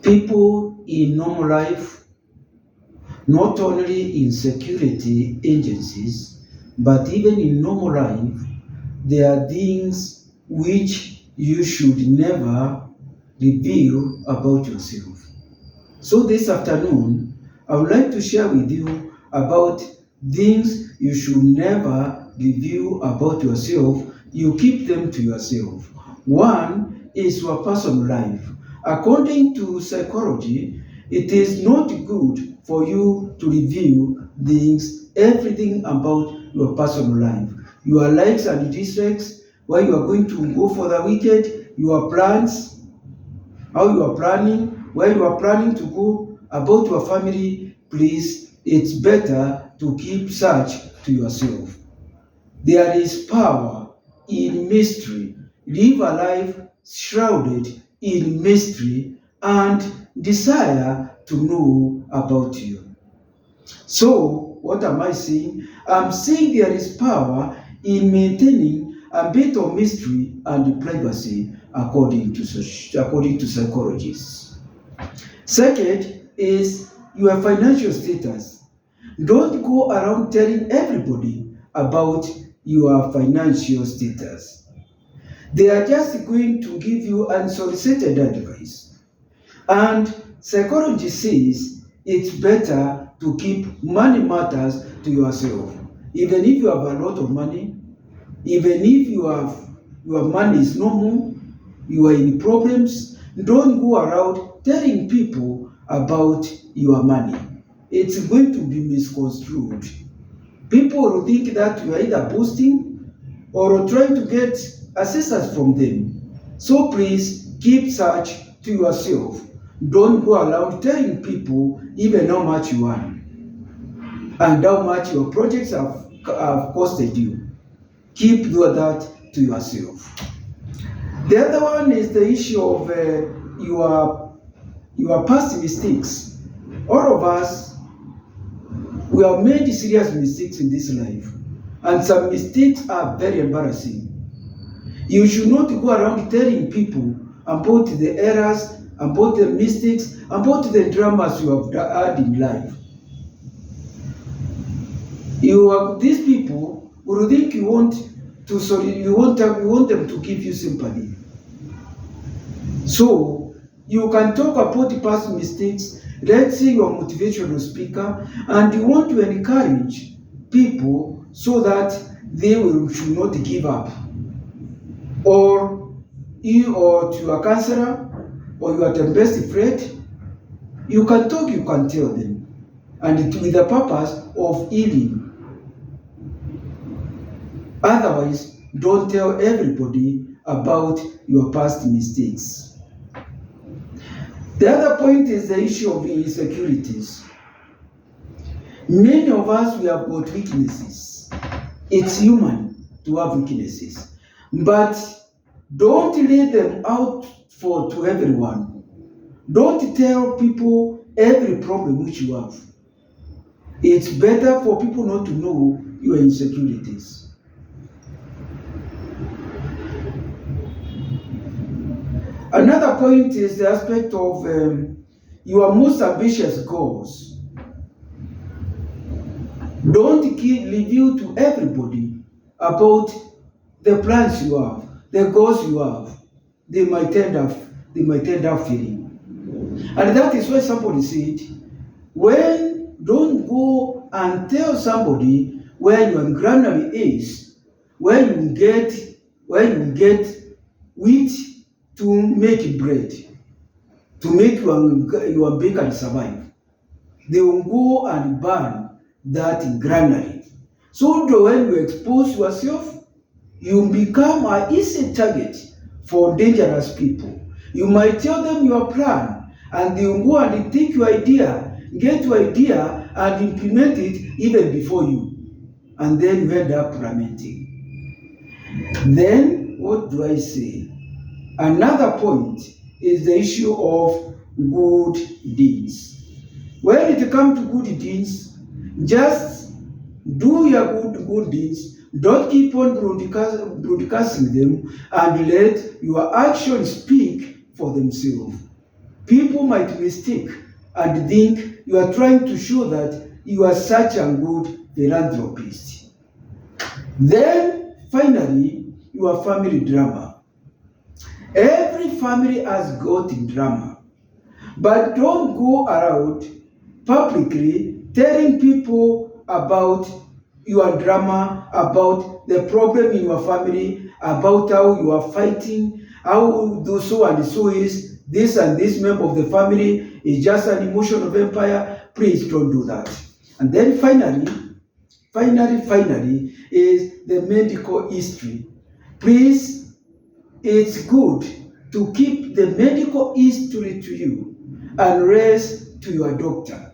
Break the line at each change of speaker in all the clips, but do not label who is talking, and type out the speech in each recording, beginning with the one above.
People in normal life, not only in security agencies, but even in normal life, there are things which you should never reveal about yourself. So this afternoon, I would like to share with you about things you should never reveal about yourself. You keep them to yourself. One is your personal life. According to psychology, it is not good for you to reveal things, everything about your personal life. Your likes and dislikes, where you are going to go for the weekend, your plans, how you are planning, where you are planning to go, about your family. Please, it's better to keep such to yourself. There is power in mystery. Live a life shrouded in mystery and desire to know about you. So, what am I saying? I'm saying there is power in maintaining a bit of mystery and privacy according to psychologists. Second is your financial status. Don't go around telling everybody about your financial status. They are just going to give you unsolicited advice. And psychology says it's better to keep money matters to yourself. Even if you have a lot of money, even if your money is normal, you are in problems, don't go around telling people about your money. It's going to be misconstrued. People will think that you are either boasting or trying to get assistance from them. So please keep such to yourself. Don't go around telling people even how much you earn and how much your projects have costed you. Keep that to yourself. The other one is the issue of your past mistakes. All of us, we have made serious mistakes in this life, and some mistakes are very embarrassing. You should not go around telling people about the errors, about the mistakes, about the dramas you have had in life. These people will think you want them to give you sympathy. So you can talk about the past mistakes. Let's say you're a motivational speaker and you want to encourage people so that they should not give up. Or to your counselor or your best friend, you can talk, you can tell them, and with the purpose of healing. Otherwise, don't tell everybody about your past mistakes. The other point is the issue of insecurities. Many of us, we have got weaknesses. It's human to have weaknesses. But don't lay them out to everyone. Don't tell people every problem which you have. It's better for people not to know your insecurities. Another point is the aspect of your most ambitious goals. Don't reveal to everybody about the plans you have, the goals you have. They might end up failing. And that is why somebody said, don't go and tell somebody where your granary is, where you get wheat to make bread, to make your baker survive. They will go and burn that granary. So when you expose yourself, you become an easy target for dangerous people. You might tell them your plan, and they will go and take your idea, get your idea, and implement it even before you. And then you end up lamenting. Then, what do I say? Another point is the issue of good deeds. When it comes to good deeds, just do your good deeds. Don't keep on broadcasting them and let your actions speak for themselves. People might mistake and think you are trying to show that you are such a good philanthropist. Then, finally, your family drama. Every family has got drama, but don't go around publicly telling people about your drama, about the problem in your family, about how you are fighting, how so and so is, this and this member of the family is just an emotional vampire. Please don't do that. And then finally is the medical history. Please, it's good to keep the medical history to you and rest to your doctor.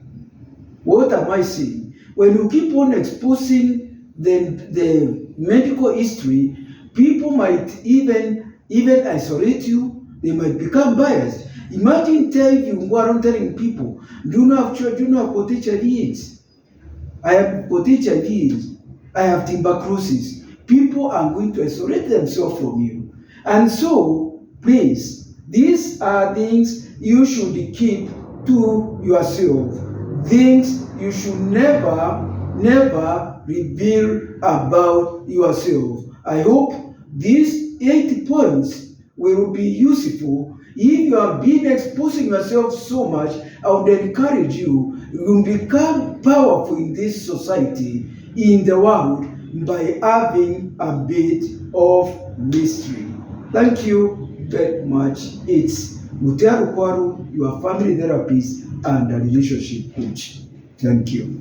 What am I saying? When you keep on exposing the medical history, people might even isolate you. They might become biased. Imagine if you go around telling people, do you know what HIV is? I have got HIV, I have tuberculosis. People are going to isolate themselves from you. And so, please, these are things you should keep to yourself. Things you should never reveal about yourself. I hope these 8 points will be useful. If you have been exposing yourself so much, I would encourage you to become powerful in this society, in the world, by having a bit of mystery. Thank you very much. It's Mutiaru Kwaru, your family therapist and a relationship coach. Thank you.